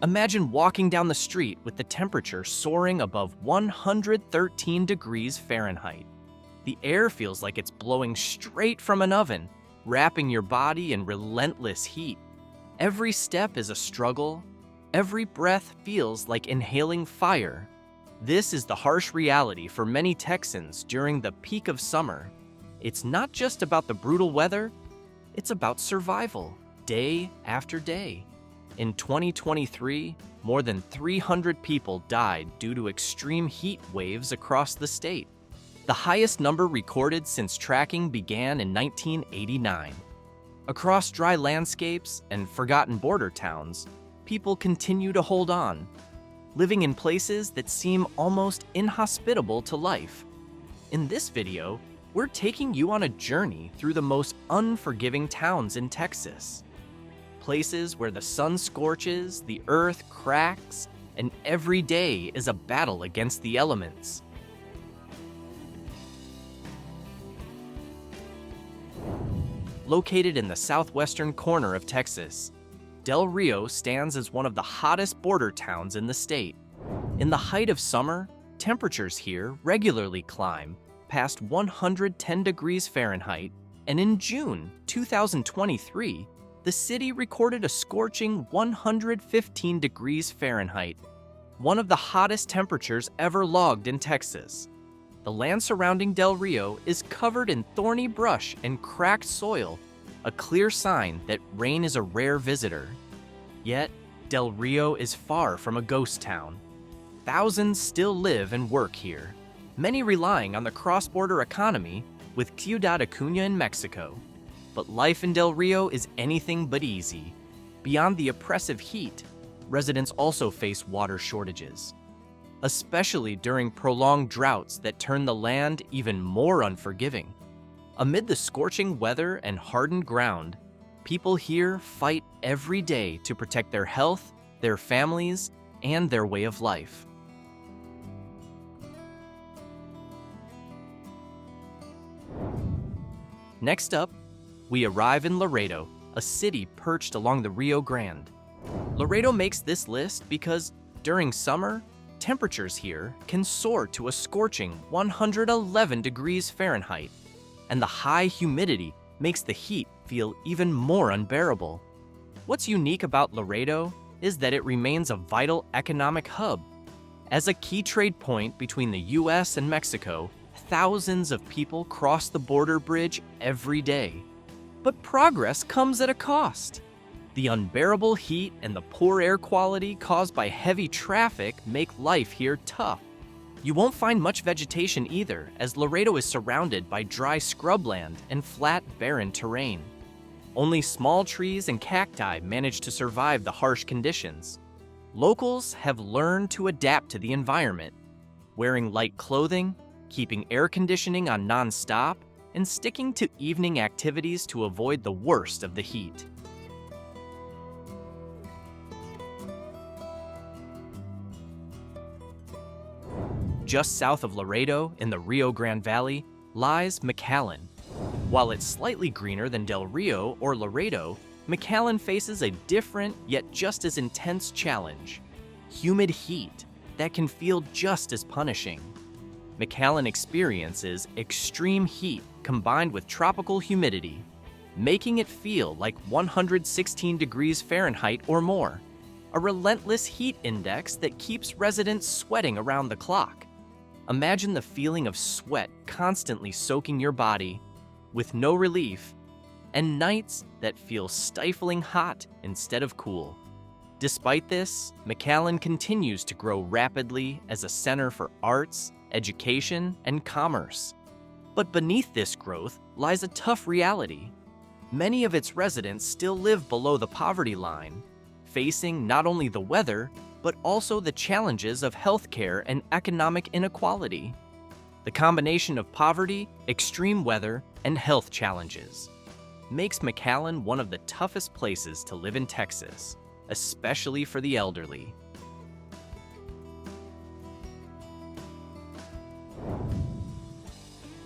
Imagine walking down the street with the temperature soaring above 113 degrees Fahrenheit. The air feels like it's blowing straight from an oven, wrapping your body in relentless heat. Every step is a struggle. Every breath feels like inhaling fire. This is the harsh reality for many Texans during the peak of summer. It's not just about the brutal weather, it's about survival, day after day. In 2023, more than 300 people died due to extreme heat waves across the state, the highest number recorded since tracking began in 1989. Across dry landscapes and forgotten border towns, people continue to hold on, living in places that seem almost inhospitable to life. In this video, we're taking you on a journey through the most unforgiving towns in Texas. Places where the sun scorches, the earth cracks, and every day is a battle against the elements. Located in the southwestern corner of Texas, Del Rio stands as one of the hottest border towns in the state. In the height of summer, temperatures here regularly climb past 110 degrees Fahrenheit, and in June 2023, the city recorded a scorching 115 degrees Fahrenheit, one of the hottest temperatures ever logged in Texas. The land surrounding Del Rio is covered in thorny brush and cracked soil, a clear sign that rain is a rare visitor. Yet, Del Rio is far from a ghost town. Thousands still live and work here, many relying on the cross-border economy with Ciudad Acuña in Mexico. But life in Del Rio is anything but easy. Beyond the oppressive heat, residents also face water shortages, especially during prolonged droughts that turn the land even more unforgiving. Amid the scorching weather and hardened ground, people here fight every day to protect their health, their families, and their way of life. Next up, we arrive in Laredo, a city perched along the Rio Grande. Laredo makes this list because during summer, temperatures here can soar to a scorching 111 degrees Fahrenheit, and the high humidity makes the heat feel even more unbearable. What's unique about Laredo is that it remains a vital economic hub. As a key trade point between the US and Mexico, thousands of people cross the border bridge every day. But progress comes at a cost. The unbearable heat and the poor air quality caused by heavy traffic make life here tough. You won't find much vegetation either, as Laredo is surrounded by dry scrubland and flat, barren terrain. Only small trees and cacti manage to survive the harsh conditions. Locals have learned to adapt to the environment, wearing light clothing, keeping air conditioning on non-stop, and sticking to evening activities to avoid the worst of the heat. Just south of Laredo, in the Rio Grande Valley, lies McAllen. While it's slightly greener than Del Rio or Laredo, McAllen faces a different yet just as intense challenge: humid heat that can feel just as punishing. McAllen experiences extreme heat combined with tropical humidity, making it feel like 116 degrees Fahrenheit or more, a relentless heat index that keeps residents sweating around the clock. Imagine the feeling of sweat constantly soaking your body, with no relief, and nights that feel stifling hot instead of cool. Despite this, McAllen continues to grow rapidly as a center for arts, education, and commerce. But beneath this growth lies a tough reality. Many of its residents still live below the poverty line, facing not only the weather, but also the challenges of healthcare and economic inequality. The combination of poverty, extreme weather, and health challenges makes McAllen one of the toughest places to live in Texas, especially for the elderly.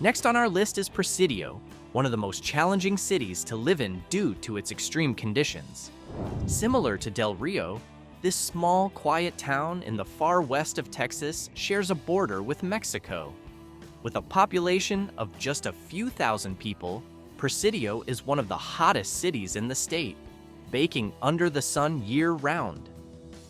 Next on our list is Presidio, one of the most challenging cities to live in due to its extreme conditions. Similar to Del Rio, This small, quiet town in the far west of Texas shares a border with Mexico. With a population of just a few thousand people, Presidio is one of the hottest cities in the state, baking under the sun year-round.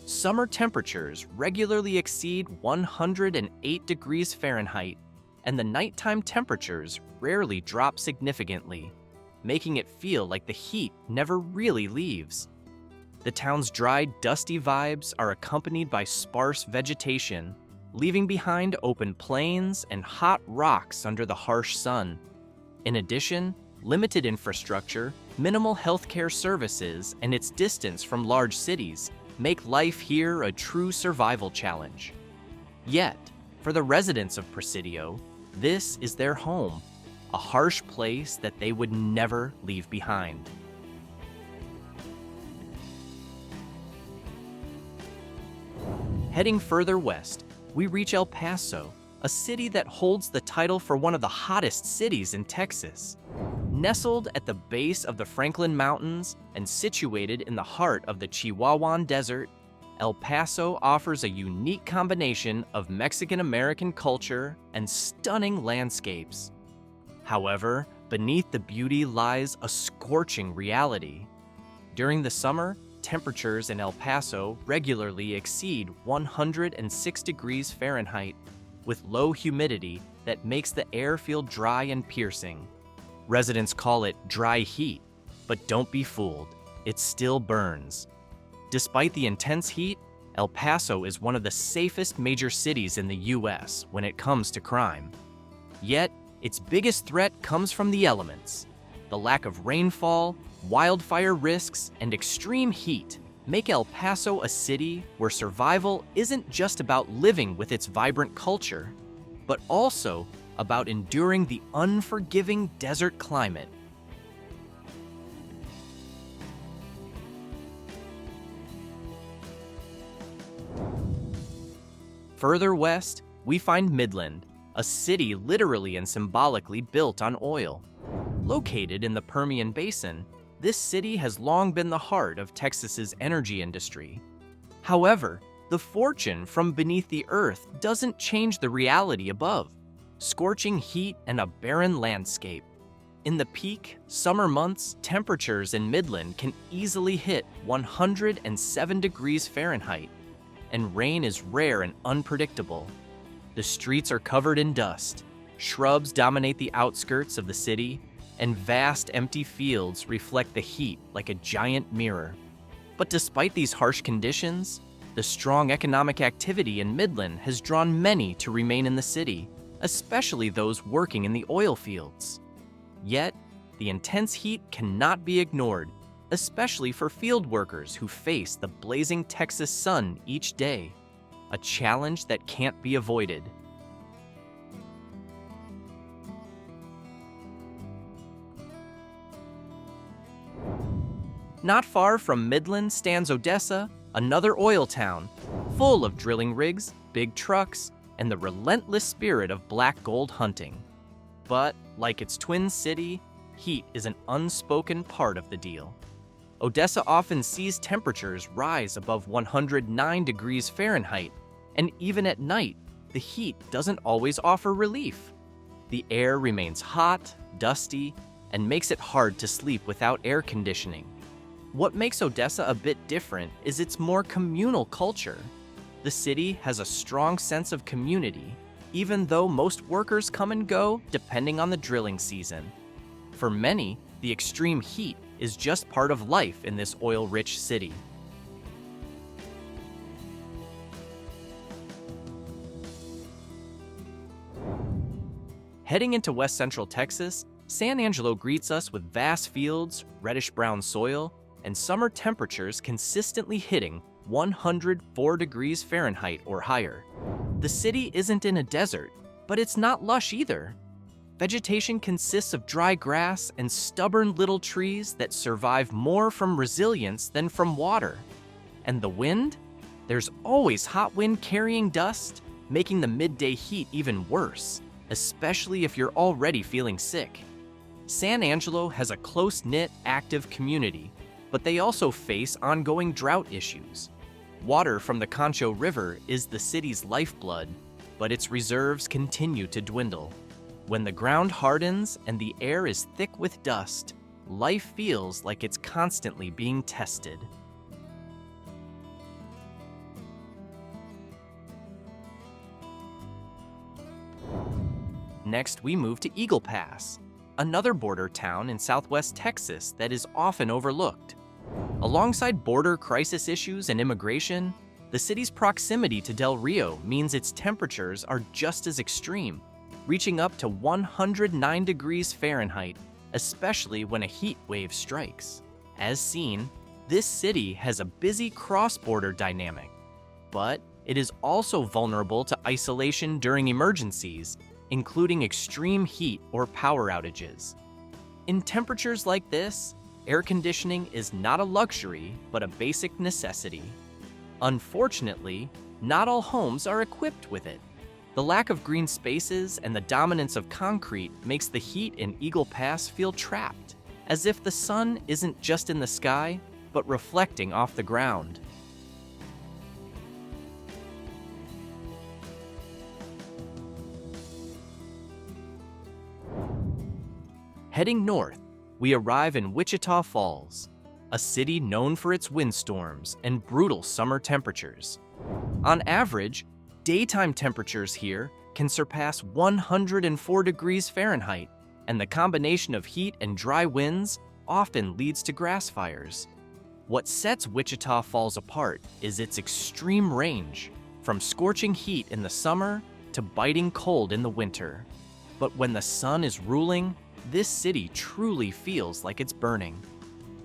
Summer temperatures regularly exceed 108 degrees Fahrenheit, and the nighttime temperatures rarely drop significantly, making it feel like the heat never really leaves. The town's dry, dusty vibes are accompanied by sparse vegetation, leaving behind open plains and hot rocks under the harsh sun. In addition, limited infrastructure, minimal healthcare services, and its distance from large cities make life here a true survival challenge. Yet, for the residents of Presidio, this is their home, a harsh place that they would never leave behind. Heading further west, we reach El Paso, a city that holds the title for one of the hottest cities in Texas. Nestled at the base of the Franklin Mountains and situated in the heart of the Chihuahuan Desert, El Paso offers a unique combination of Mexican-American culture and stunning landscapes. However, beneath the beauty lies a scorching reality. During the summer, temperatures in El Paso regularly exceed 106 degrees Fahrenheit, with low humidity that makes the air feel dry and piercing. Residents call it dry heat, but don't be fooled, it still burns. Despite the intense heat, El Paso is one of the safest major cities in the US when it comes to crime. Yet, its biggest threat comes from the elements. The lack of rainfall, wildfire risks, and extreme heat make El Paso a city where survival isn't just about living with its vibrant culture, but also about enduring the unforgiving desert climate. Further west, we find Midland, a city literally and symbolically built on oil. Located in the Permian Basin, this city has long been the heart of Texas's energy industry. However, the fortune from beneath the earth doesn't change the reality above: scorching heat and a barren landscape. In the peak summer months, temperatures in Midland can easily hit 107 degrees Fahrenheit, and rain is rare and unpredictable. The streets are covered in dust, shrubs dominate the outskirts of the city, and vast empty fields reflect the heat like a giant mirror. But despite these harsh conditions, the strong economic activity in Midland has drawn many to remain in the city, especially those working in the oil fields. Yet, the intense heat cannot be ignored, especially for field workers who face the blazing Texas sun each day, a challenge that can't be avoided. Not far from Midland stands Odessa, another oil town, full of drilling rigs, big trucks, and the relentless spirit of black gold hunting. But, like its twin city, heat is an unspoken part of the deal. Odessa often sees temperatures rise above 109 degrees Fahrenheit, and even at night, the heat doesn't always offer relief. The air remains hot, dusty, and makes it hard to sleep without air conditioning. What makes Odessa a bit different is its more communal culture. The city has a strong sense of community, even though most workers come and go depending on the drilling season. For many, the extreme heat is just part of life in this oil-rich city. Heading into west central Texas, San Angelo greets us with vast fields, reddish-brown soil, and summer temperatures consistently hitting 104 degrees Fahrenheit or higher. The city isn't in a desert, but it's not lush either. Vegetation consists of dry grass and stubborn little trees that survive more from resilience than from water. And the wind? There's always hot wind carrying dust, making the midday heat even worse, especially if you're already feeling sick. San Angelo has a close-knit, active community, but they also face ongoing drought issues. Water from the Concho River is the city's lifeblood, but its reserves continue to dwindle. When the ground hardens and the air is thick with dust, life feels like it's constantly being tested. Next, we move to Eagle Pass, another border town in southwest Texas that is often overlooked. Alongside border crisis issues and immigration, the city's proximity to Del Rio means its temperatures are just as extreme, reaching up to 109 degrees Fahrenheit, especially when a heat wave strikes. As seen, this city has a busy cross-border dynamic, but it is also vulnerable to isolation during emergencies, including extreme heat or power outages. In temperatures like this, air conditioning is not a luxury, but a basic necessity. Unfortunately, not all homes are equipped with it. The lack of green spaces and the dominance of concrete makes the heat in Eagle Pass feel trapped, as if the sun isn't just in the sky, but reflecting off the ground. Heading north, we arrive in Wichita Falls, a city known for its windstorms and brutal summer temperatures. On average, daytime temperatures here can surpass 104 degrees Fahrenheit, and the combination of heat and dry winds often leads to grass fires. What sets Wichita Falls apart is its extreme range, from scorching heat in the summer to biting cold in the winter. But when the sun is ruling, this city truly feels like it's burning.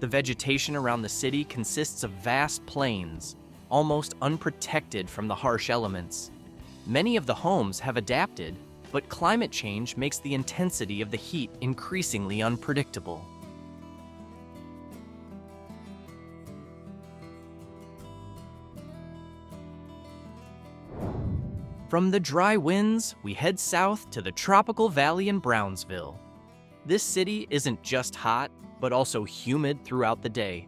The vegetation around the city consists of vast plains, almost unprotected from the harsh elements. Many of the homes have adapted, but climate change makes the intensity of the heat increasingly unpredictable. From the dry winds, we head south to the tropical valley in Brownsville. This city isn't just hot, but also humid throughout the day.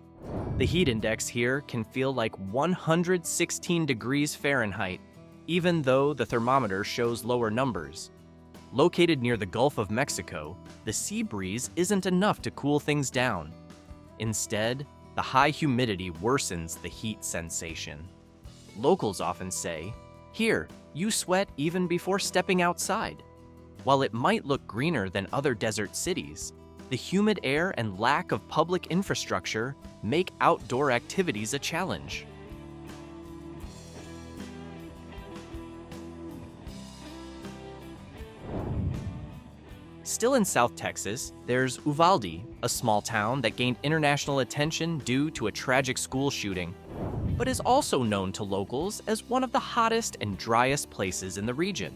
The heat index here can feel like 116 degrees Fahrenheit, even though the thermometer shows lower numbers. Located near the Gulf of Mexico, the sea breeze isn't enough to cool things down. Instead, the high humidity worsens the heat sensation. Locals often say, "Here, you sweat even before stepping outside." While it might look greener than other desert cities, the humid air and lack of public infrastructure make outdoor activities a challenge. Still in South Texas, there's Uvalde, a small town that gained international attention due to a tragic school shooting, but is also known to locals as one of the hottest and driest places in the region.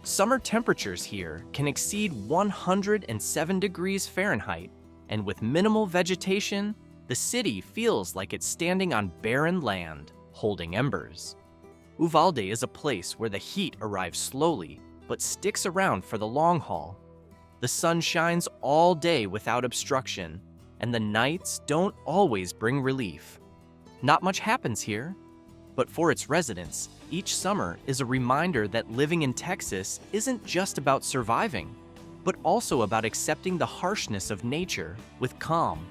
Summer temperatures here can exceed 107 degrees Fahrenheit, and with minimal vegetation, the city feels like it's standing on barren land, holding embers. Uvalde is a place where the heat arrives slowly, but sticks around for the long haul. The sun shines all day without obstruction, and the nights don't always bring relief. Not much happens here, but for its residents, each summer is a reminder that living in Texas isn't just about surviving, but also about accepting the harshness of nature with calm.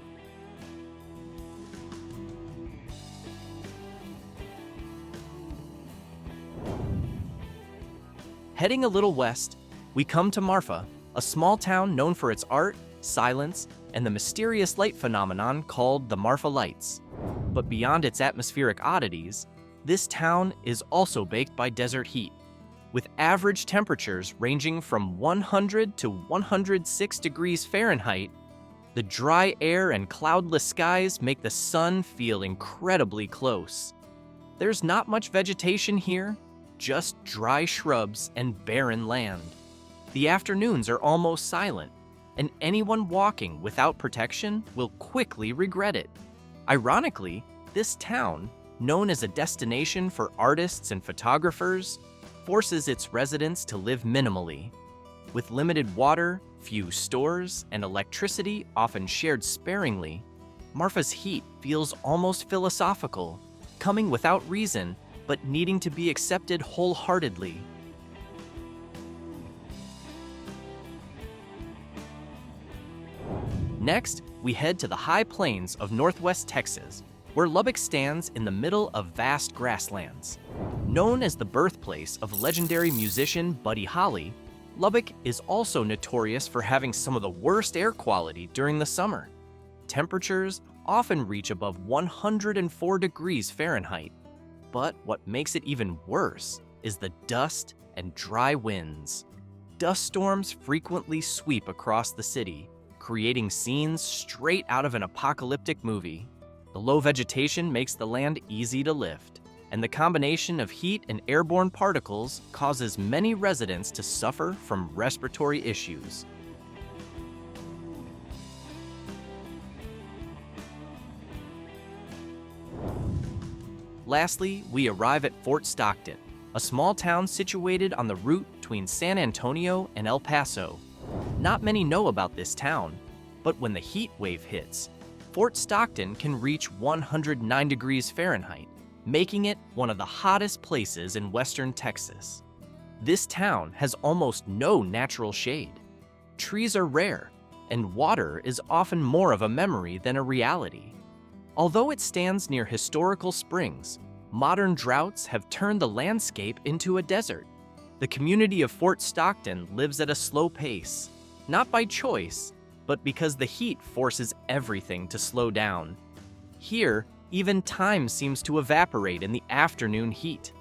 Heading a little west, we come to Marfa, a small town known for its art, silence, and the mysterious light phenomenon called the Marfa Lights. But beyond its atmospheric oddities, this town is also baked by desert heat, with average temperatures ranging from 100 to 106 degrees Fahrenheit. The dry air and cloudless skies make the sun feel incredibly close. There's not much vegetation here, just dry shrubs and barren land. The afternoons are almost silent, and anyone walking without protection will quickly regret it. Ironically, this town, known as a destination for artists and photographers, forces its residents to live minimally. With limited water, few stores, and electricity often shared sparingly, Marfa's heat feels almost philosophical. coming without reason, but needing to be accepted wholeheartedly. Next, we head to the high plains of northwest Texas, where Lubbock stands in the middle of vast grasslands. Known as the birthplace of legendary musician Buddy Holly, Lubbock is also notorious for having some of the worst air quality during the summer. Temperatures often reach above 104 degrees Fahrenheit. But what makes it even worse is the dust and dry winds. Dust storms frequently sweep across the city, creating scenes straight out of an apocalyptic movie. The low vegetation makes the land easy to lift, and the combination of heat and airborne particles causes many residents to suffer from respiratory issues. Lastly, we arrive at Fort Stockton, a small town situated on the route between San Antonio and El Paso. Not many know about this town, but when the heat wave hits, Fort Stockton can reach 109 degrees Fahrenheit, making it one of the hottest places in western Texas. This town has almost no natural shade. Trees are rare, and water is often more of a memory than a reality. Although it stands near historical springs, modern droughts have turned the landscape into a desert. The community of Fort Stockton lives at a slow pace, not by choice, but because the heat forces everything to slow down. Here, even time seems to evaporate in the afternoon heat.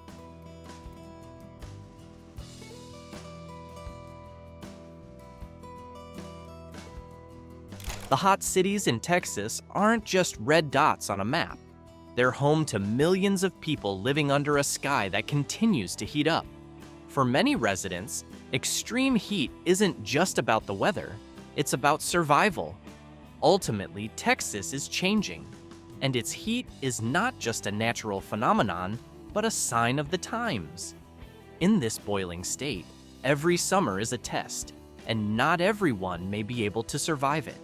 The hot cities in Texas aren't just red dots on a map. They're home to millions of people living under a sky that continues to heat up. For many residents, extreme heat isn't just about the weather, it's about survival. Ultimately, Texas is changing, and its heat is not just a natural phenomenon, but a sign of the times. In this boiling state, every summer is a test, and not everyone may be able to survive it.